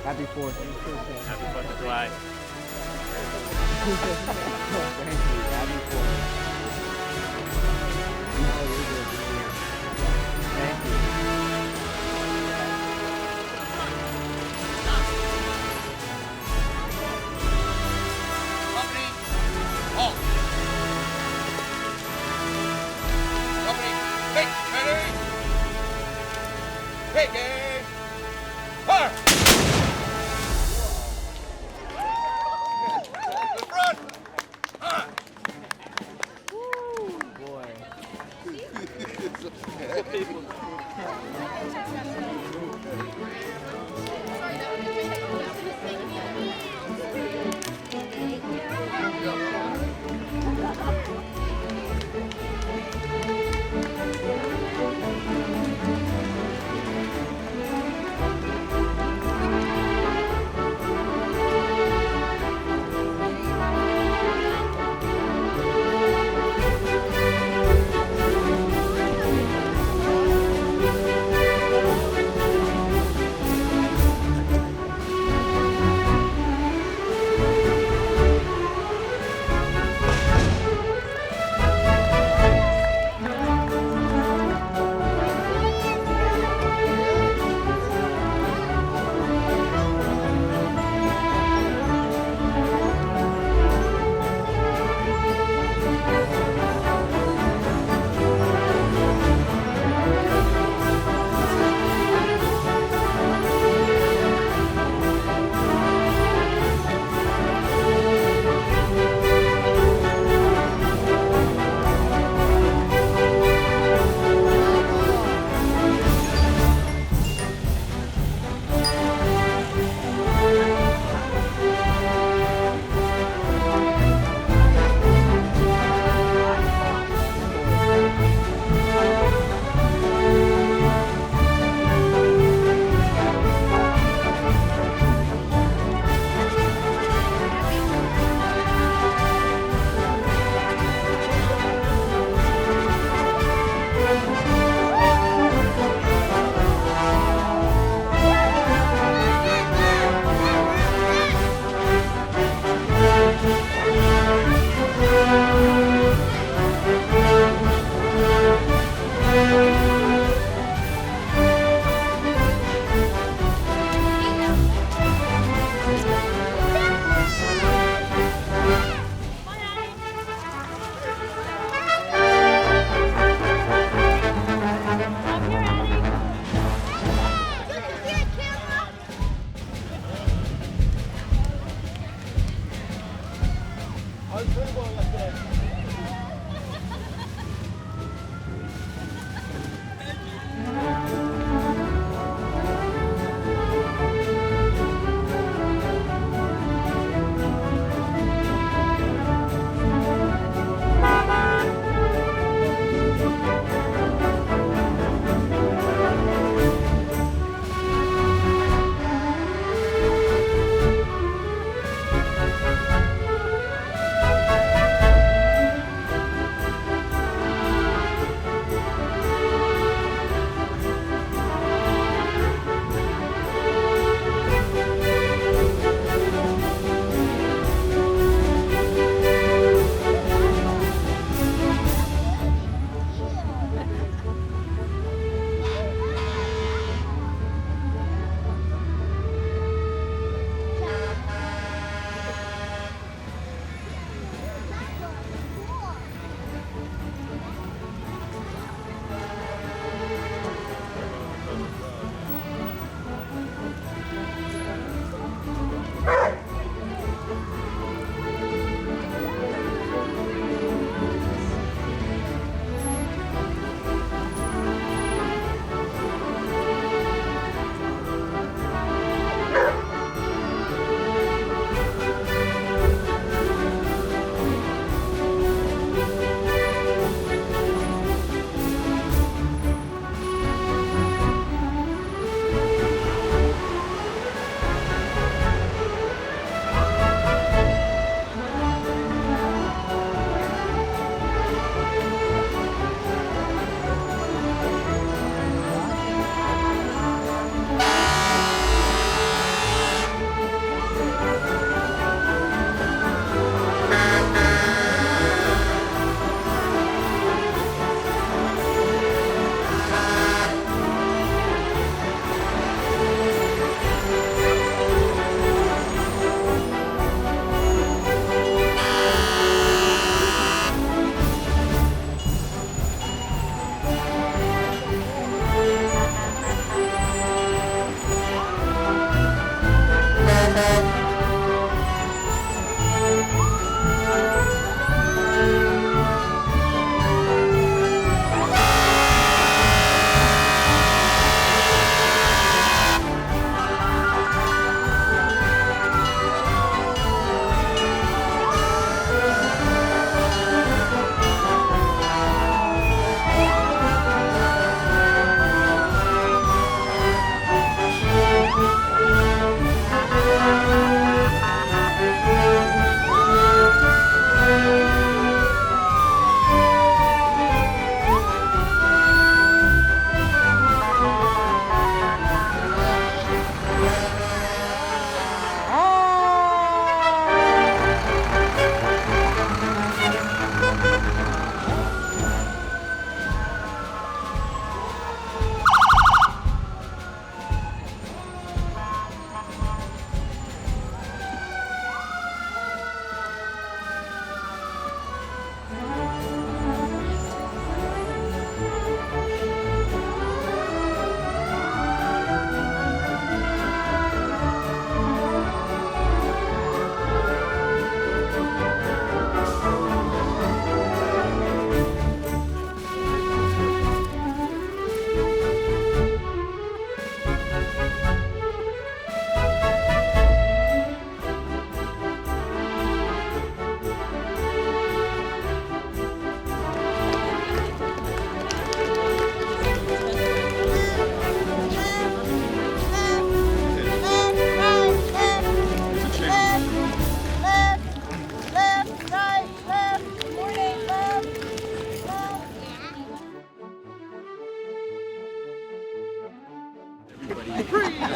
Happy 4th. Happy 4th of July. Thank you. Happy 4th. Oh, you're good. Thank you. Company, halt. Company, take, ready. Take aim. Fire. To the front. Boy.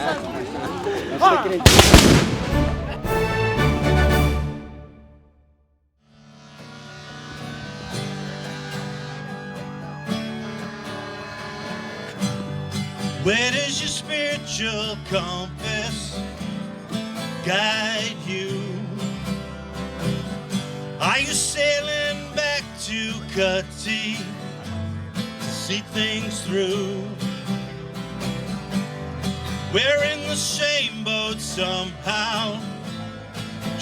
I'm sticking it. Where does your spiritual compass guide you? Are you sailing back to Cutty to see things through? We're in the same boat somehow,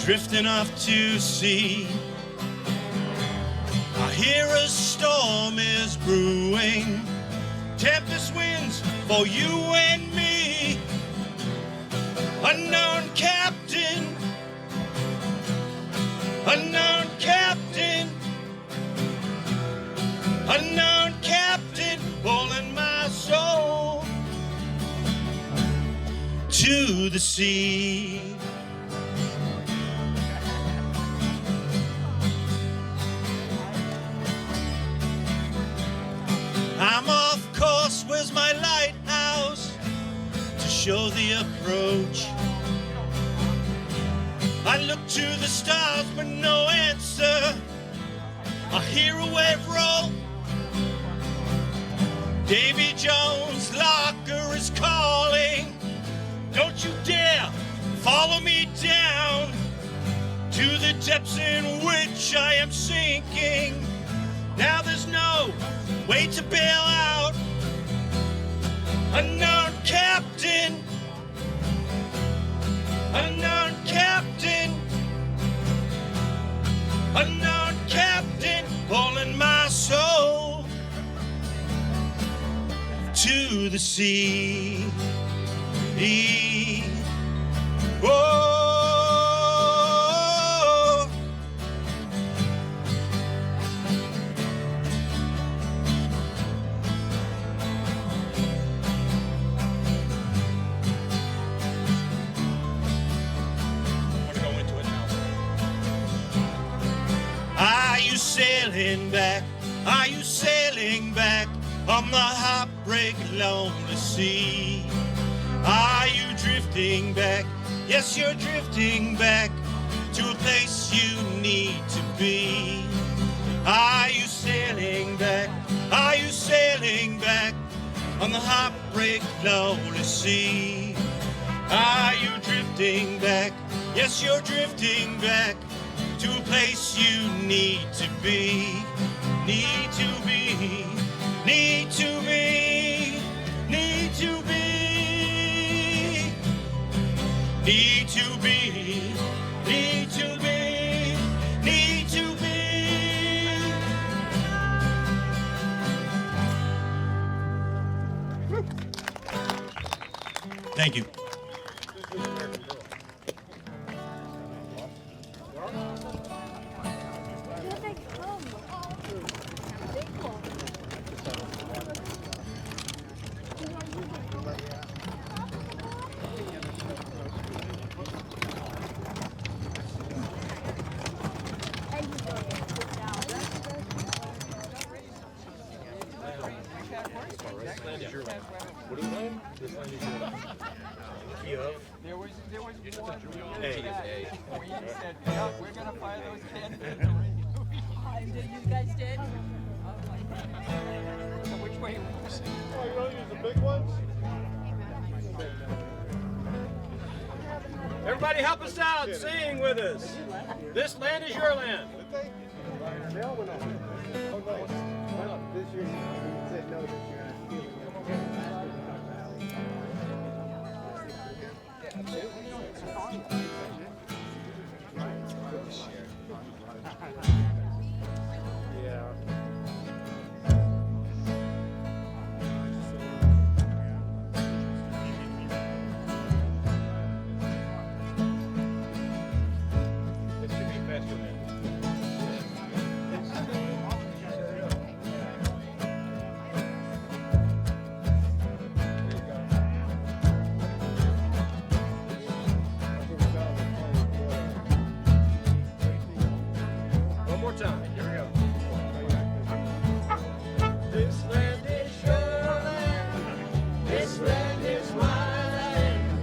drifting off to sea. I hear a storm is brewing, tempest winds for you and me. Unknown captain, unknown captain, unknown captain, pulling my soul to the sea. I'm off course, where's my lighthouse to show the approach? I look to the stars but no answer. I hear a wave roll. Davy Jones' locker is calling. Don't you dare follow me down to the depths in which I am sinking. Now there's no way to bail out. Unknown captain, unknown captain, unknown captain, pulling my soul to the sea. Whoa. Are you sailing back? Are you sailing back on the heartbreak lonely sea? Are you drifting back? Yes, you're drifting back to a place you need to be. Are you sailing back? Are you sailing back on the heartbreak lonely sea? Are you drifting back? Yes, you're drifting back to a place you need to be. Need to be, need to be, need to be, need to be, need to be, need to be. Thank you. You guys did? So which way? Oh, you want to use the big ones? Everybody help us out, sing with us. This land is your land. This land is your land. This land is my land.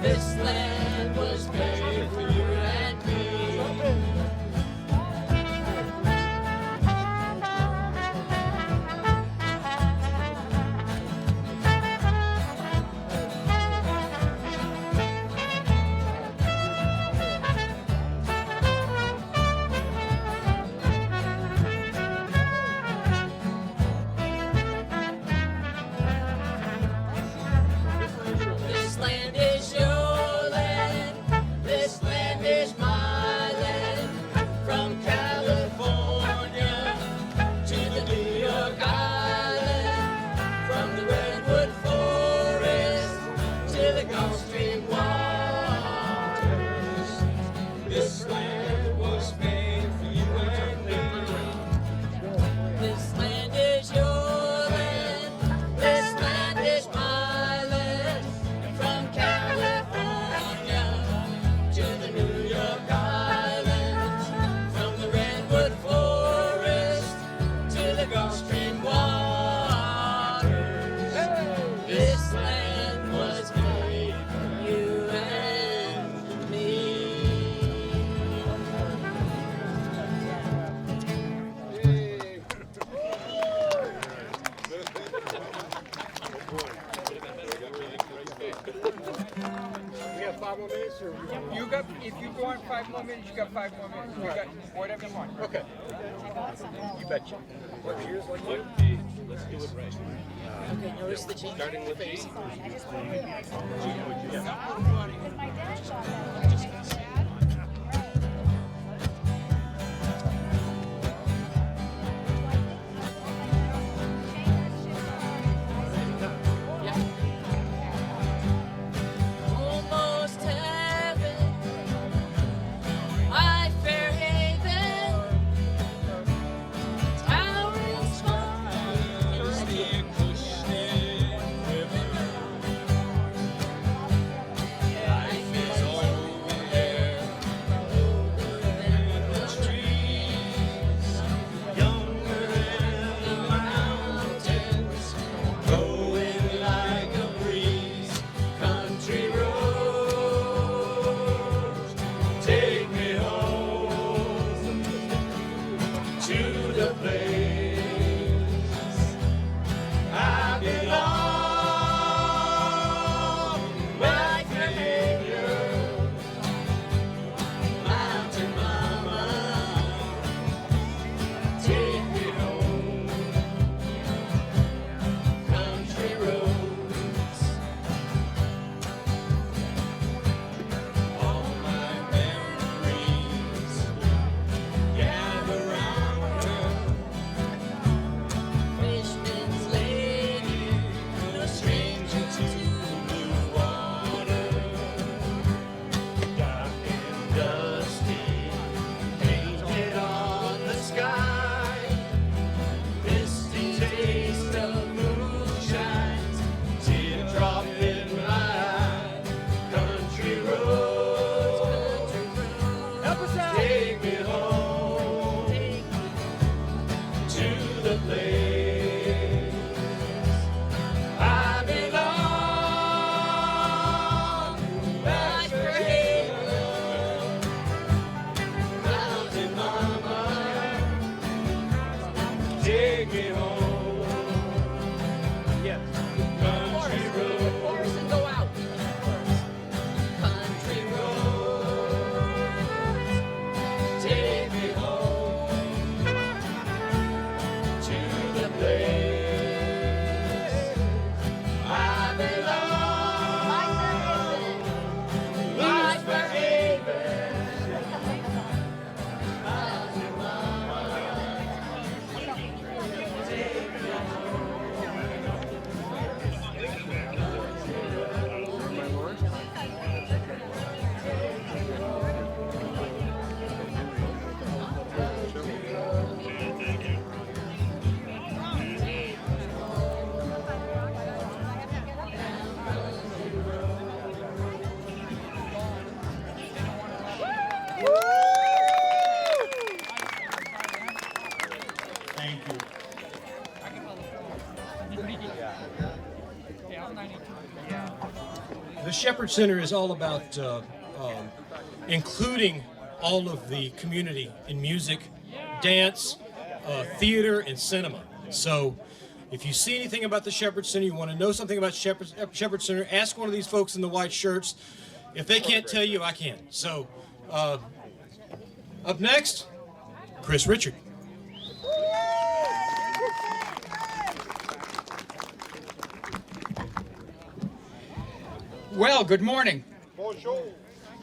This land was made for you and me. This land is your land. This land is my land. From California to the New York Island. From the Redwood Forest to the Gulf Stream waters. This land was made for you and me. This land is your land. This land is my land. From California to the New York Islands. From the Redwood Forest to the Gulf Stream waters. This land was made for you and me. We have 5 more minutes, or You got, if you want 5 more minutes, you got 5 more minutes. You got whatever you want. okay? You betcha. What years like you? Let's do it right. Okay, notice the change. Starting with G. Almost heaven, my Fairhaven, towering small, Shepherd Center is all about including all of the community in music, dance, theater, and cinema. So if you see anything about the Shepherd Center, you want to know something about Shepherd Center, ask one of these folks in the white shirts. If they can't tell you, I can. So up next, Chris Richard. Well, good morning. Bonjour.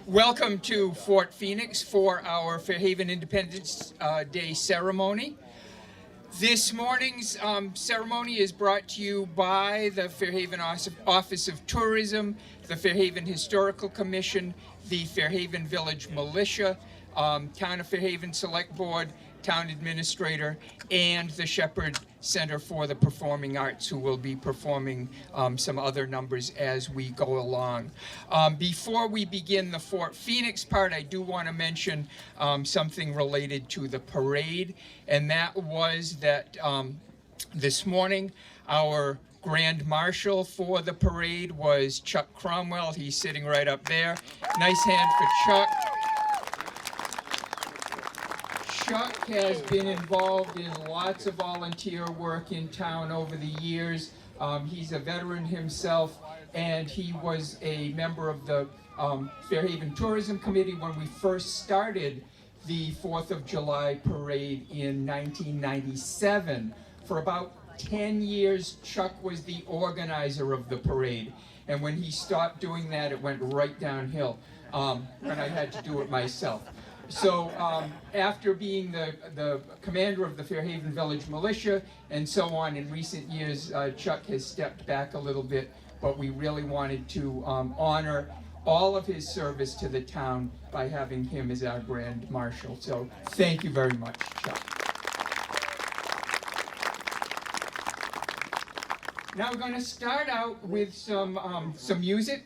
Welcome to Fort Phoenix for our Fairhaven Independence Day ceremony. This morning's ceremony is brought to you by the Fairhaven Office of Tourism, the Fairhaven Historical Commission, the Fairhaven Village Militia, Town of Fairhaven Select Board, Town Administrator, and the Shepherd Center for the Performing Arts, who will be performing some other numbers as we go along. Before we begin the Fort Phoenix part, I do want to mention something related to the parade, and that was that this morning our Grand Marshal for the parade was Chuck Cromwell. He's sitting right up there. Nice hand for Chuck. Chuck has been involved in lots of volunteer work in town over the years. He's a veteran himself, and he was a member of the Fairhaven Tourism Committee when we first started the 4th of July parade in 1997. For about 10 years, Chuck was the organizer of the parade, and when he stopped doing that, it went right downhill when I had to do it myself. So after being the commander of the Fairhaven Village Militia and so on in recent years, Chuck has stepped back a little bit, but we really wanted to honor all of his service to the town by having him as our Grand Marshal. So thank you very much, Chuck. Now we're going to start out with some music,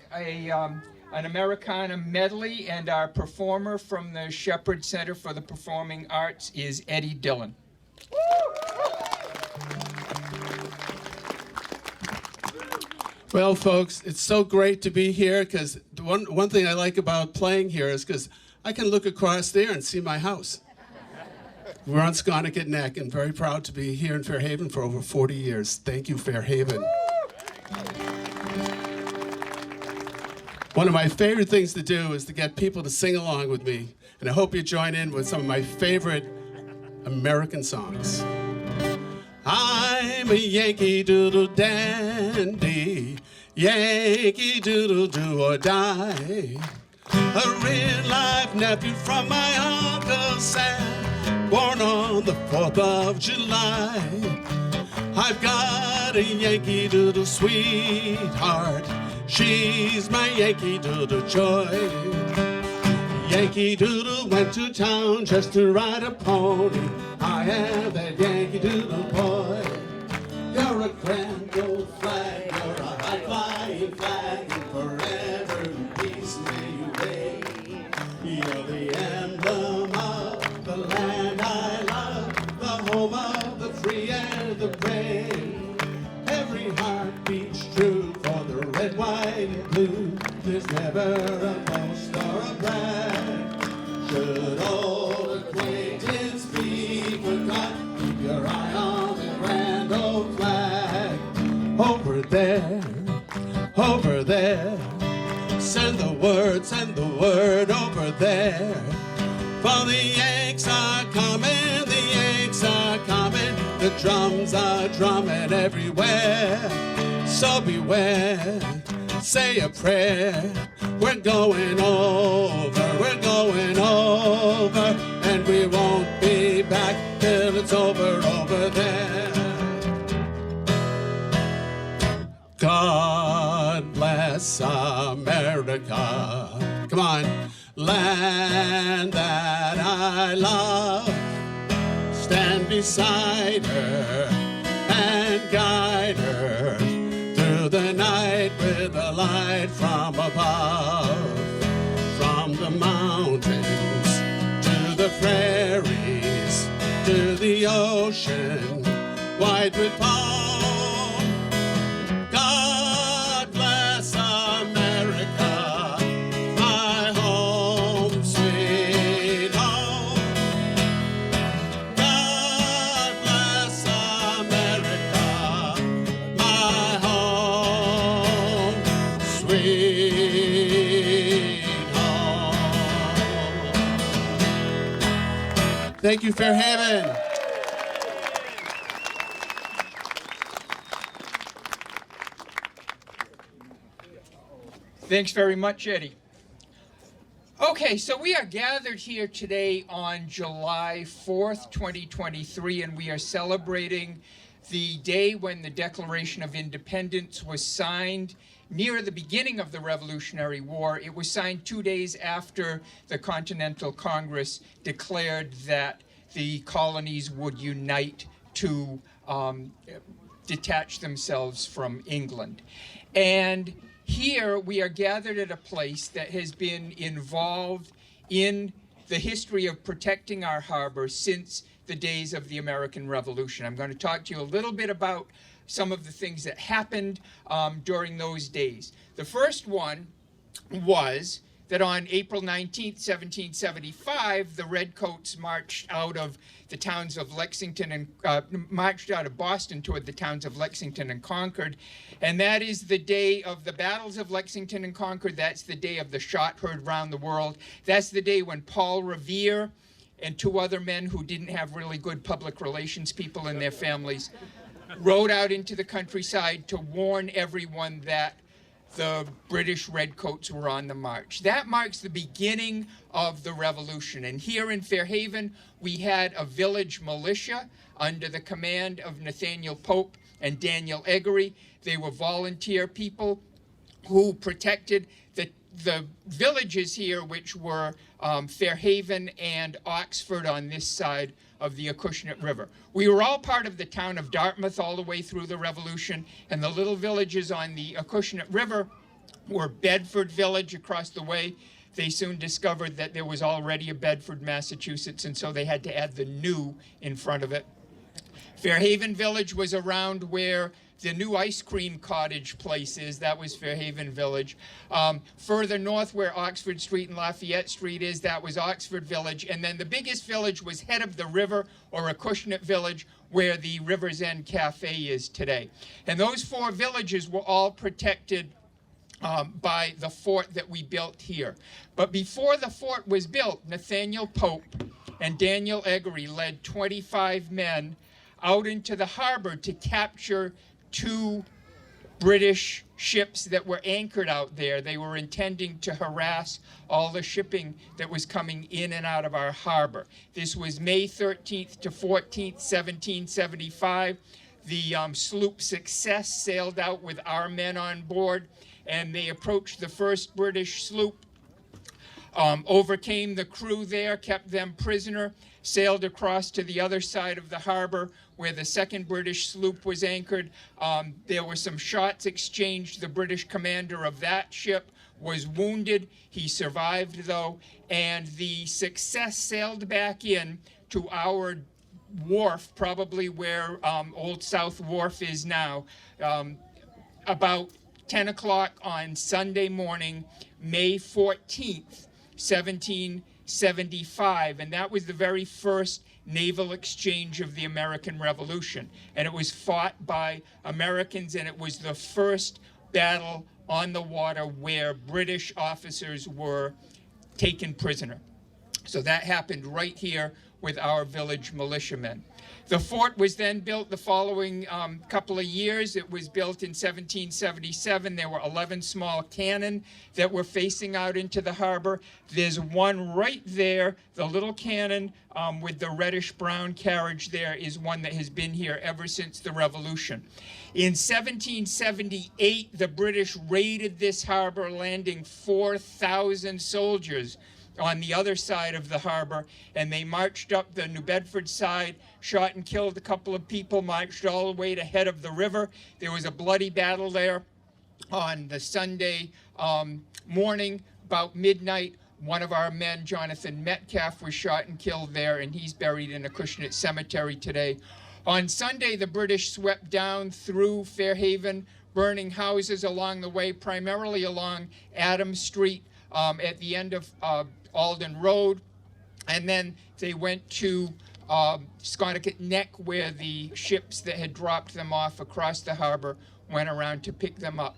an Americana medley, and our performer from the Shepherd Center for the Performing Arts is Eddie Dillon. Well, folks, it's so great to be here because one thing I like about playing here is because I can look across there and see my house. We're on Sconticut Neck and very proud to be here in Fairhaven for over 40 years. Thank you, Fairhaven. One of my favorite things to do is to get people to sing along with me, and I hope you join in with some of my favorite American songs. I'm a Yankee Doodle dandy, Yankee Doodle do or die. A real-life nephew from my Uncle Sam, born on the 4th of July. I've got a Yankee Doodle sweetheart, she's my Yankee Doodle joy. Yankee Doodle went to town just to ride a pony. I am that Yankee Doodle boy. You're a grand old flag, you're a high-flying flag, and forever in peace may you reign. You're the emblem of the land I love, the home of the free and the brave. Every heart beats true for the red, white, and blue. There's never a boast or a brag. Should old acquaintance be forgot, keep your eye on the grand old flag. Over there, send the word over there. For the Yanks are coming, the Yanks are coming, the drums are drumming everywhere. So beware, say a prayer, we're going over, and we won't be back till it's over there. God bless America, come on, land that I love. Stand beside her and guide her through the night with a light from above. From the mountains to the prairies to the ocean white with palm. God bless America. Thank you, Fairhaven. Thanks very much, Eddie. Okay, so we are gathered here today on July 4th, 2023, and we are celebrating the day when the Declaration of Independence was signed near the beginning of the Revolutionary War. It was signed 2 days after the Continental Congress declared that the colonies would unite to detach themselves from England. And here we are gathered at a place that has been involved in the history of protecting our harbor since the days of the American Revolution. I'm going to talk to you a little bit about some of the things that happened during those days. The first one was that on April 19th, 1775, the Redcoats marched out of the towns of Lexington and marched out of Boston toward the towns of Lexington and Concord. And that is the day of the battles of Lexington and Concord. That's the day of the shot heard round the world. That's the day when Paul Revere and two other men who didn't have really good public relations people in their families rode out into the countryside to warn everyone that the British Redcoats were on the march. That marks the beginning of the revolution. And here in Fairhaven, we had a village militia under the command of Nathaniel Pope and Daniel Eggery. They were volunteer people who protected the villages here, which were Fairhaven and Oxford on this side of the Acushnet River. We were all part of the town of Dartmouth all the way through the Revolution, and the little villages on the Acushnet River were Bedford Village across the way. They soon discovered that there was already a Bedford, Massachusetts, and so they had to add the new in front of it. Fairhaven Village was around where the new ice cream cottage place is. That was Fairhaven Village. Further north where Oxford Street and Lafayette Street is, that was Oxford Village. And then the biggest village was Head of the River, or Acushnet Village, where the River's End Cafe is today. And those four villages were all protected by the fort that we built here. But before the fort was built, Nathaniel Pope and Daniel Eggery led 25 men out into the harbor to capture two British ships that were anchored out there. They were intending to harass all the shipping that was coming in and out of our harbor. This was May 13th to 14th, 1775. The sloop Success sailed out with our men on board, and they approached the first British sloop, overcame the crew there, kept them prisoner, sailed across to the other side of the harbor where the second British sloop was anchored. There were some shots exchanged. The British commander of that ship was wounded. He survived, though, and the Success sailed back in to our wharf, probably where Old South Wharf is now, about 10 o'clock on Sunday morning, May 14th, 1775, and that was the very first naval exchange of the American Revolution. And it was fought by Americans, and it was the first battle on the water where British officers were taken prisoner. So that happened right here with our village militiamen. The fort was then built the following couple of years. It was built in 1777. There were 11 small cannon that were facing out into the harbor. There's one right there, the little cannon with the reddish-brown carriage there is one that has been here ever since the Revolution. In 1778, the British raided this harbor, landing 4,000 soldiers on the other side of the harbor, and they marched up the New Bedford side, shot and killed a couple of people, marched all the way to Head of the River. There was a bloody battle there on the Sunday morning, about midnight. One of our men, Jonathan Metcalf, was shot and killed there, and he's buried in Acushnet Cemetery today. On Sunday, the British swept down through Fairhaven, burning houses along the way, primarily along Adams Street, at the end of Alden Road, and then they went to Sconticut Neck, where the ships that had dropped them off across the harbor went around to pick them up.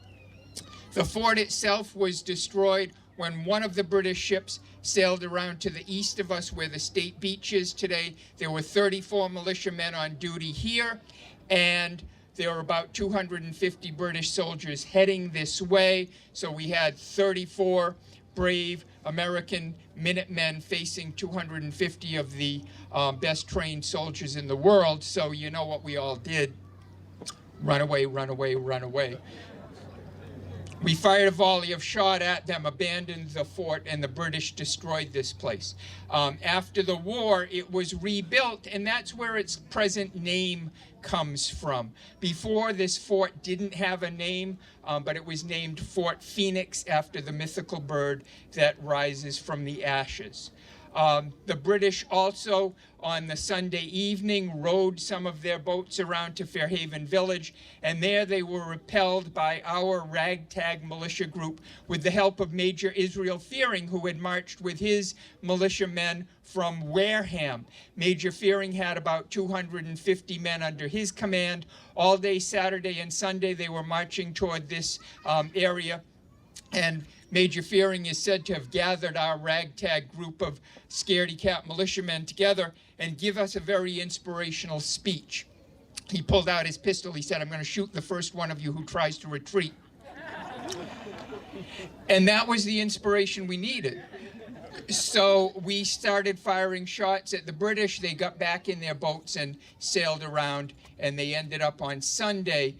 The fort itself was destroyed when one of the British ships sailed around to the east of us where the state beach is today. There were 34 militiamen on duty here, and there were about 250 British soldiers heading this way. So we had 34 brave American Minutemen facing 250 of the best trained soldiers in the world. So you know what we all did. Run away, run away, run away. We fired a volley of shot at them, abandoned the fort, and the British destroyed this place. After the war, it was rebuilt, and that's where its present name comes from. Before, this fort didn't have a name, but it was named Fort Phoenix after the mythical bird that rises from the ashes. The British also, on the Sunday evening, rowed some of their boats around to Fairhaven Village, and there they were repelled by our ragtag militia group with the help of Major Israel Fearing, who had marched with his militiamen from Wareham. Major Fearing had about 250 men under his command. All day Saturday and Sunday they were marching toward this area, and Major Fearing is said to have gathered our ragtag group of scaredy-cat militiamen together and give us a very inspirational speech. He pulled out his pistol. He said, "I'm going to shoot the first one of you who tries to retreat." And that was the inspiration we needed. So we started firing shots at the British. They got back in their boats and sailed around, and they ended up on Sunday,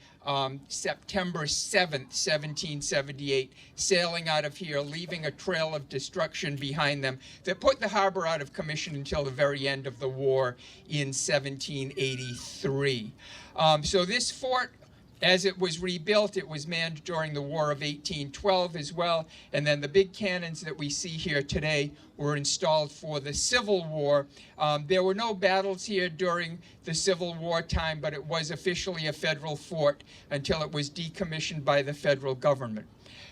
September 7th, 1778, sailing out of here, leaving a trail of destruction behind them that put the harbor out of commission until the very end of the war in 1783. So this fort, as it was rebuilt, it was manned during the War of 1812 as well, and then the big cannons that we see here today were installed for the Civil War. There were no battles here during the Civil War time, but it was officially a federal fort until it was decommissioned by the federal government.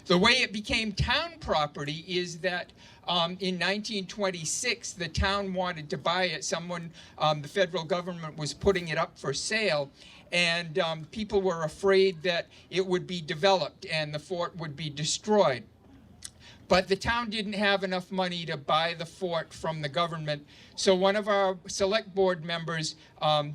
The way it became town property is that in 1926, the town wanted to buy it. The federal government was putting it up for sale, and people were afraid that it would be developed and the fort would be destroyed. But the town didn't have enough money to buy the fort from the government, so one of our select board members,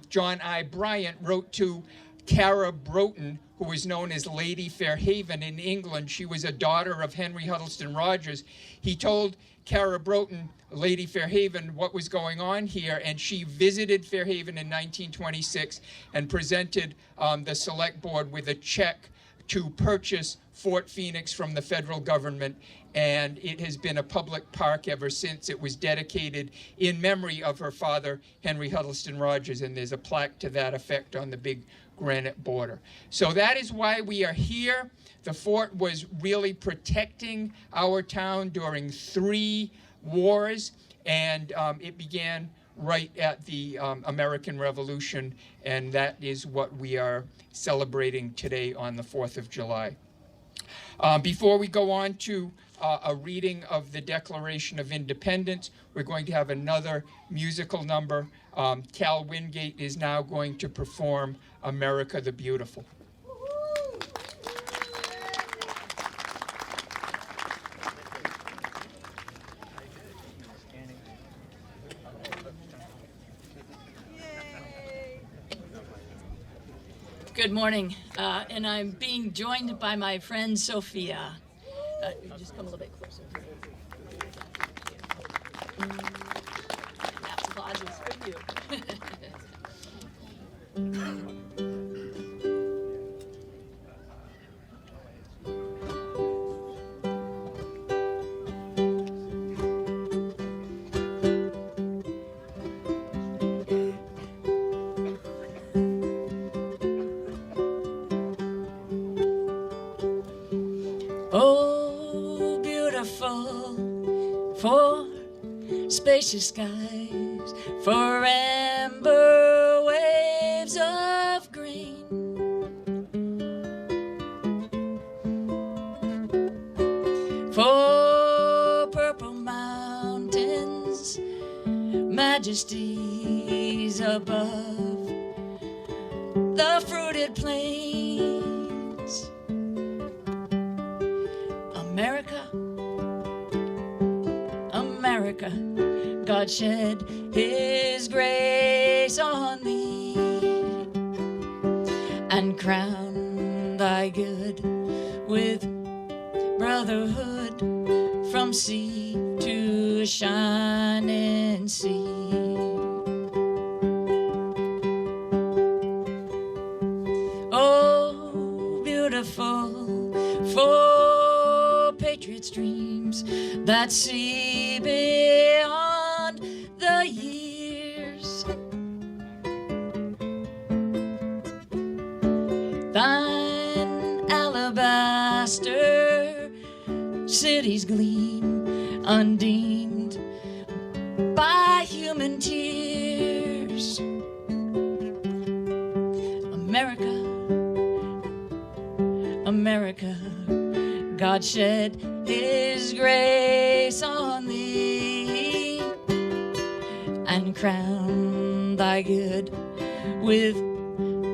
John I. Bryant, wrote to Cara Broughton, who was known as Lady Fairhaven in England. She was a daughter of Henry Huddleston Rogers. He told Cara Broughton, Lady Fairhaven, what was going on here, and she visited Fairhaven in 1926 and presented the select board with a check to purchase Fort Phoenix from the federal government, and it has been a public park ever since. It was dedicated in memory of her father, Henry Huddleston Rogers, and there's a plaque to that effect on the big granite border. So that is why we are here. The fort was really protecting our town during 3 wars, and it began right at the American Revolution, and that is what we are celebrating today on the 4th of July. Before we go on to a reading of the Declaration of Independence, we're going to have another musical number. Cal Wingate is now going to perform America the Beautiful. Good morning, and I'm being joined by my friend Sophia. Just come a little bit closer. That applause is for you. Oh, beautiful for spacious skies, for amber waves of green, for purple mountains, majesties above the fruited plains. America, America, God shed his grace on thee and crown thy good with brotherhood from sea to shining sea. Oh, beautiful for patriots' dreams that see beyond the years. Thine alabaster cities gleam undeemed by human tears. America, America, God shed his grace on thee and crown thy good with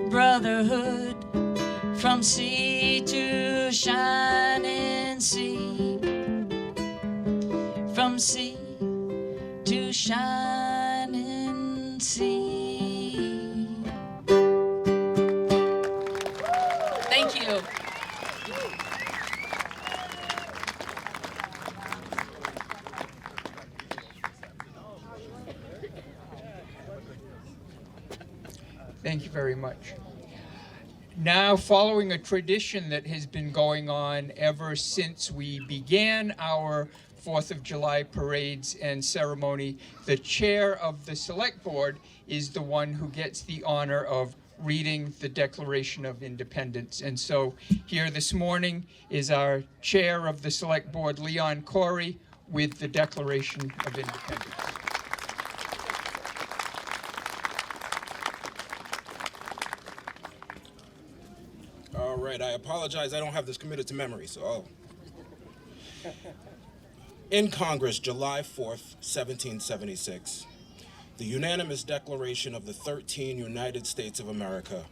brotherhood from sea to shining sea, from sea to shining sea. Thank you. Thank you very much. Now, following a tradition that has been going on ever since we began our 4th of July parades and ceremony, the chair of the Select Board is the one who gets the honor of reading the Declaration of Independence. And so here this morning is our chair of the Select Board, Leon Corey, with the Declaration of Independence. All right, I apologize. I don't have this committed to memory, so In Congress, July 4th, 1776, the unanimous declaration of the 13 United States of America.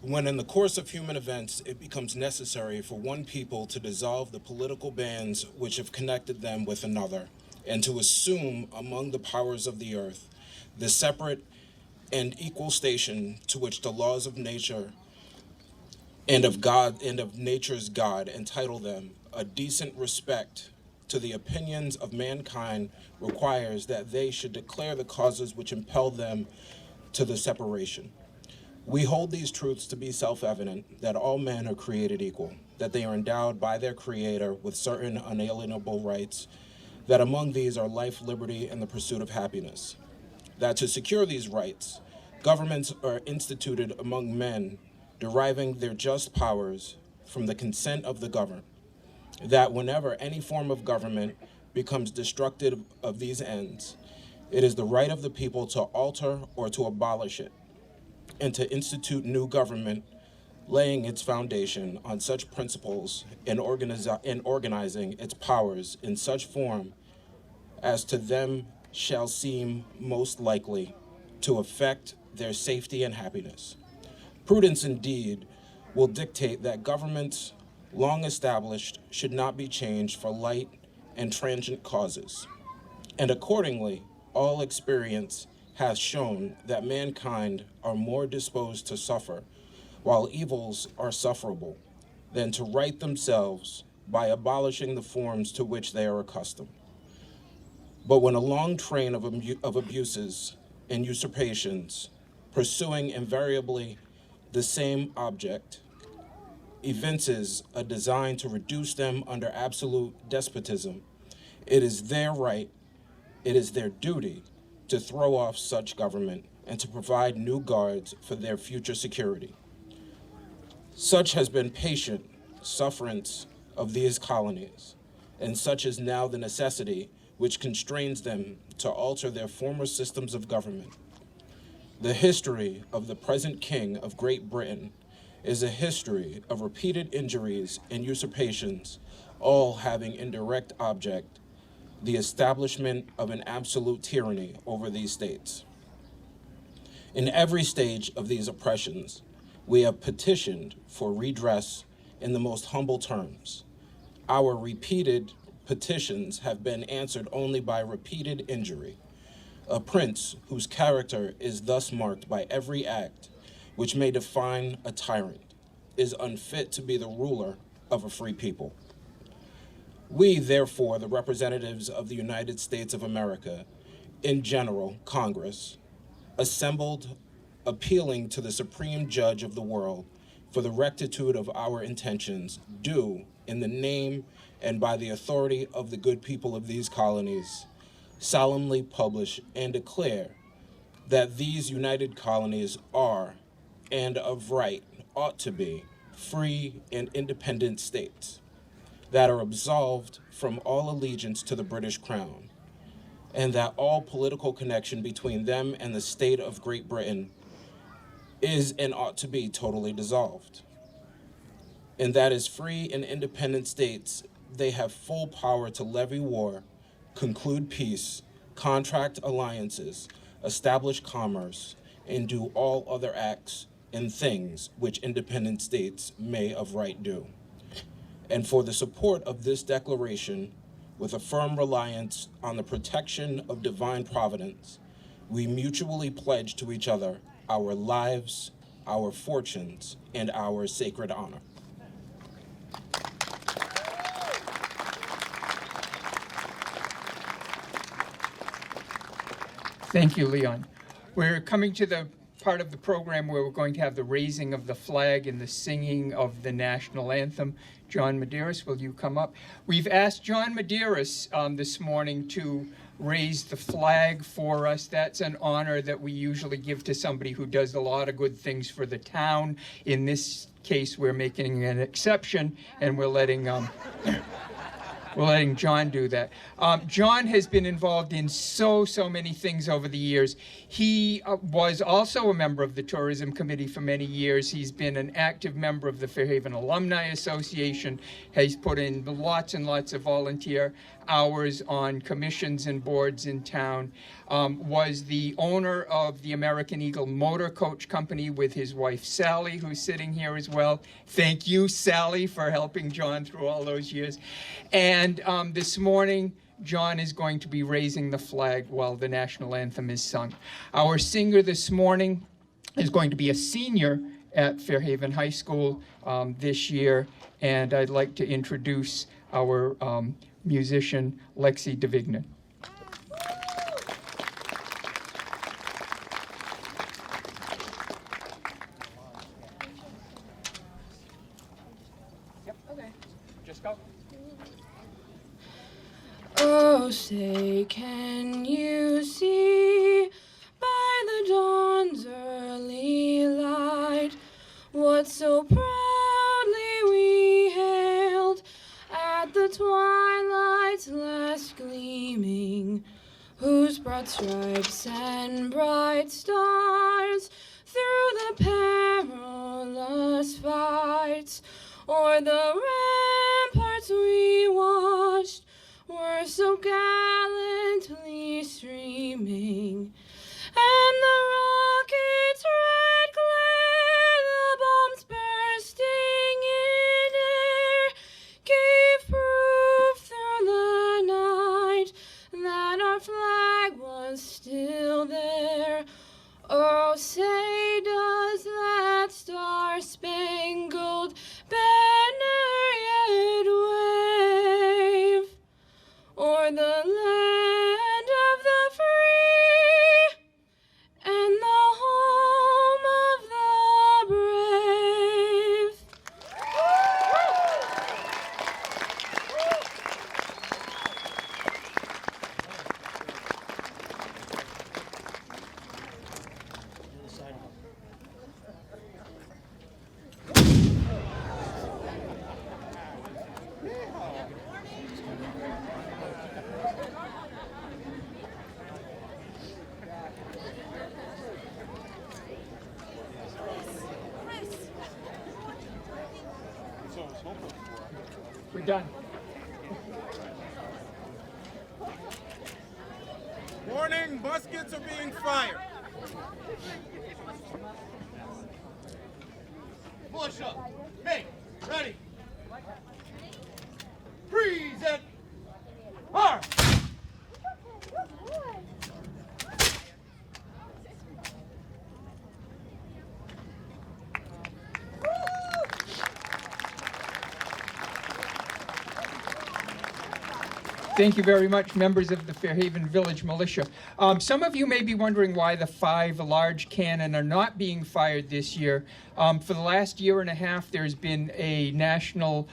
When in the course of human events, it becomes necessary for one people to dissolve the political bands which have connected them with another, and to assume among the powers of the earth the separate and equal station to which the laws of nature and of God and of nature's God entitle them, a decent respect to the opinions of mankind requires that they should declare the causes which impel them to the separation. We hold these truths to be self-evident, that all men are created equal, that they are endowed by their Creator with certain unalienable rights, that among these are life, liberty, and the pursuit of happiness, that to secure these rights, governments are instituted among men, deriving their just powers from the consent of the governed, that whenever any form of government becomes destructive of these ends, it is the right of the people to alter or to abolish it, and to institute new government, laying its foundation on such principles and organizing its powers in such form as to them shall seem most likely to affect their safety and happiness. Prudence, indeed, will dictate that governments long established should not be changed for light and transient causes. And accordingly, all experience has shown that mankind are more disposed to suffer, while evils are sufferable, than to right themselves by abolishing the forms to which they are accustomed. But when a long train of abuses and usurpations, pursuing invariably the same object, evinces a design to reduce them under absolute despotism, it is their right, it is their duty to throw off such government and to provide new guards for their future security. Such has been patient sufferance of these colonies, and such is now the necessity which constrains them to alter their former systems of government. The history of the present King of Great Britain is a history of repeated injuries and usurpations, all having in direct object the establishment of an absolute tyranny over these states. In every stage of these oppressions, we have petitioned for redress in the most humble terms. Our repeated petitions have been answered only by repeated injury. A prince whose character is thus marked by every act which may define a tyrant is unfit to be the ruler of a free people. We, therefore, the representatives of the United States of America, in general, Congress, assembled appealing to the Supreme Judge of the world for the rectitude of our intentions, do, in the name and by the authority of the good people of these colonies, solemnly publish and declare that these united colonies are, and of right ought to be, free and independent states that are absolved from all allegiance to the British Crown, and that all political connection between them and the state of Great Britain is and ought to be totally dissolved. And that as free and independent states, they have full power to levy war, conclude peace, contract alliances, establish commerce, and do all other acts and things which independent states may of right do. And for the support of this declaration, with a firm reliance on the protection of divine providence, we mutually pledge to each other our lives, our fortunes, and our sacred honor. Thank you, Leon. We're coming to the part of the program where we're going to have the raising of the flag and the singing of the national anthem. John Medeiros, will you come up? We've asked John Medeiros this morning to raise the flag for us. That's an honor that we usually give to somebody who does a lot of good things for the town. In this case, we're making an exception, and we're letting John do that. John has been involved in so many things over the years. He was also a member of the Tourism Committee for many years. He's been an active member of the Fairhaven Alumni Association. He's put in lots and lots of volunteer hours on commissions and boards in town. Was the owner of the American Eagle Motor Coach Company with his wife Sally, who's sitting here as well. Thank you, Sally, for helping John through all those years. And this morning, John is going to be raising the flag while the national anthem is sung. Our singer this morning is going to be a senior at Fairhaven High School this year, and I'd like to introduce our musician, Lexi DeVignan. Yep, okay. Just go. Oh, say, can you see by the dawn's early light what so proudly we hailed at the twilight's last gleaming, whose broad stripes and bright stars through the perilous fights o'er the ramparts we watched were so gallantly streaming, and the rocket's red glare, the bombs bursting in air, gave proof through the night that our flag was still there. Oh, say does that star-spangled banner yet wave o'er the land of the free and the home of the brave? We're done. Warning, muskets are being fired. Push up. Hey, ready. Present. Thank you very much, members of the Fairhaven Village Militia. Some of you may be wondering why the 5 large cannon are not being fired this year. For the last year and a half, there's been a national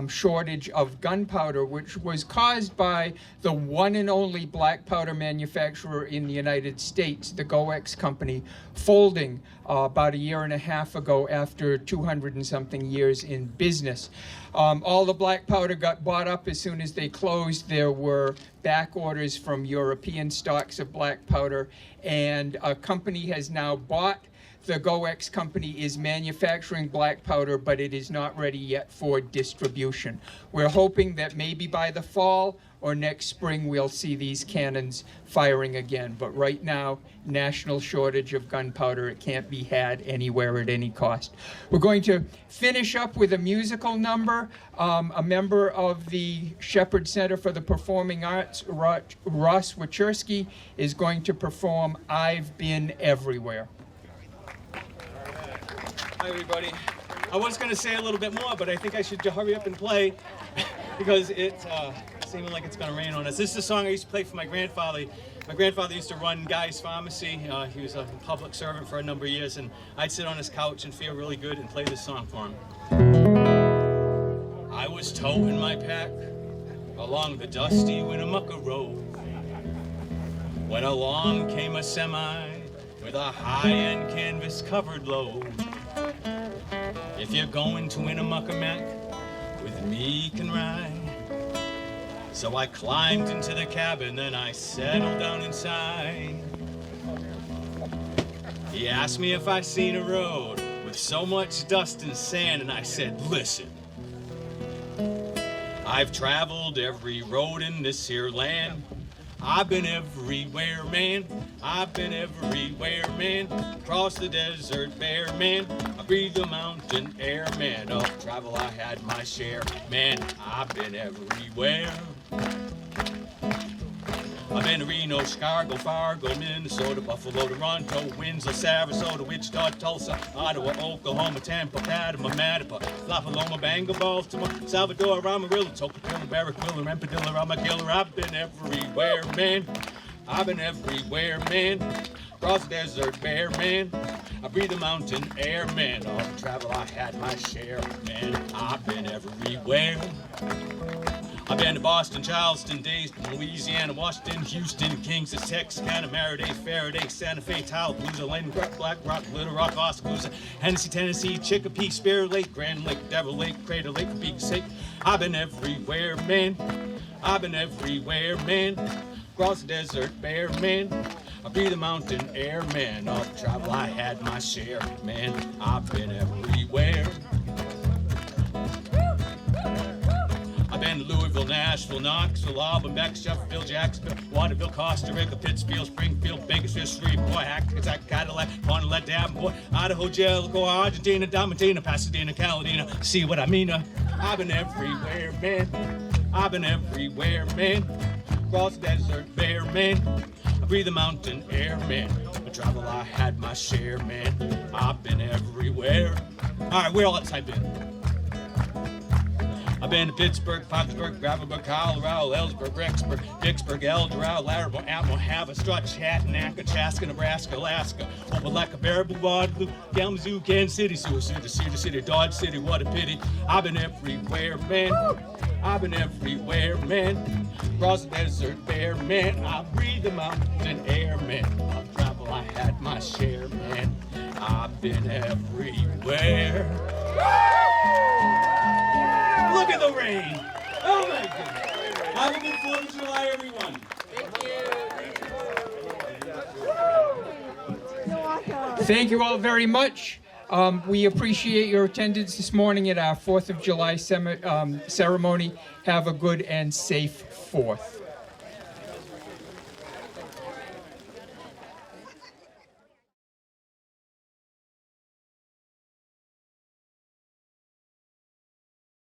shortage of gunpowder, which was caused by the one and only black powder manufacturer in the United States, the Goex company, folding about a year and a half ago after 200 and something years in business. All the black powder got bought up as soon as they closed. There were back orders from European stocks of black powder, and a company has now bought. The Goex company is manufacturing black powder, but it is not ready yet for distribution. We're hoping that maybe by the fall or next spring we'll see these cannons firing again. But right now, national shortage of gunpowder. It can't be had anywhere at any cost. We're going to finish up with a musical number. A member of the Shepherd Center for the Performing Arts, Ross Wachurski, is going to perform I've Been Everywhere. Hi, everybody. I was going to say a little bit more, but I think I should hurry up and play because it's seeming like it's going to rain on us. This is a song I used to play for my grandfather. My grandfather used to run Guy's Pharmacy. He was a public servant for a number of years, and I'd sit on his couch and feel really good and play this song for him. I was towing my pack along the dusty Winnemucca Road when along came a semi with a high-end canvas-covered load. If you're going to Winnemucca, Mac, with me you can ride. So I climbed into the cabin and I settled down inside. He asked me if I seen a road with so much dust and sand, and I said, listen, I've traveled every road in this here land. I've been everywhere, man. I've been everywhere, man. Across the desert bare, man. I breathe the mountain air, man. Of travel I had my share, man. I've been everywhere. I've been to Reno, Chicago, Fargo, Minnesota, Buffalo, Toronto, Winslow, Sarasota, Wichita, Tulsa, Ottawa, Oklahoma, Tampa, Padma, Matapa, La Paloma, Bangor, Baltimore, Salvador, Amarillo, Tocopilla, Barraquilla, Rampadilla, Ramagilla. I've been everywhere, man. I've been everywhere, man. Across the desert bare, man. I breathe the mountain air, man. All the travel I had my share, man. I've been everywhere. I've been to Boston, Charleston, Dayton, Louisiana, Washington, Houston, Kingston, Texarkana, Mariday, Faraday, Santa Fe, Tallahassee, Lane, Black Rock, Little Rock, Oskaloosa, Hennessy, Tennessee, Chicopee, Spirit Lake, Grand Lake, Devil Lake, Crater Lake, for Peak's sake. I've been everywhere, man. I've been everywhere, man. Across the desert bare, man. I breathe the mountain air, man. All the travel I had my share, man. I've been everywhere. I've been to Louisville, Nashville, Knoxville, Auburn, Beck, Sheffield, Jacksonville, Waterville, Costa Rica, Pittsfield, Springfield, Bakersfield, Shreveport, Hackensack, Cadillac, Pontiac, Davenport, Idaho, Jellicoe, Argentina, Diamantina, Pasadena, Caledina. See what I mean? I've been everywhere, man. I've been everywhere, man. Across the desert bare, man. I breathe the mountain air, man. The travel I had my share, man. I've been everywhere. All right, where else I been? I've been to Pittsburgh, Foxburg, Gravelburg, Colorado, Ellsberg, Rexburg, Vicksburg, Eldorado, Larrabelle, Atmore, Haverstraw, Chattanooga, Chaska, Nebraska, Alaska, Opelika, Baraboo, Waterloo, Kalamazoo, Kansas City, Sioux City, Cedar City, Dodge City. What a pity. I've been everywhere, man. I've been everywhere, man. Across the desert bare, man. I breathe the mountain air, man. Of travel I had my share, man. I've been everywhere. Look at the rain. Oh my goodness. Have a good 4th of July, everyone. Thank you all very much. We appreciate your attendance this morning at our 4th of July ceremony. Have a good and safe 4th.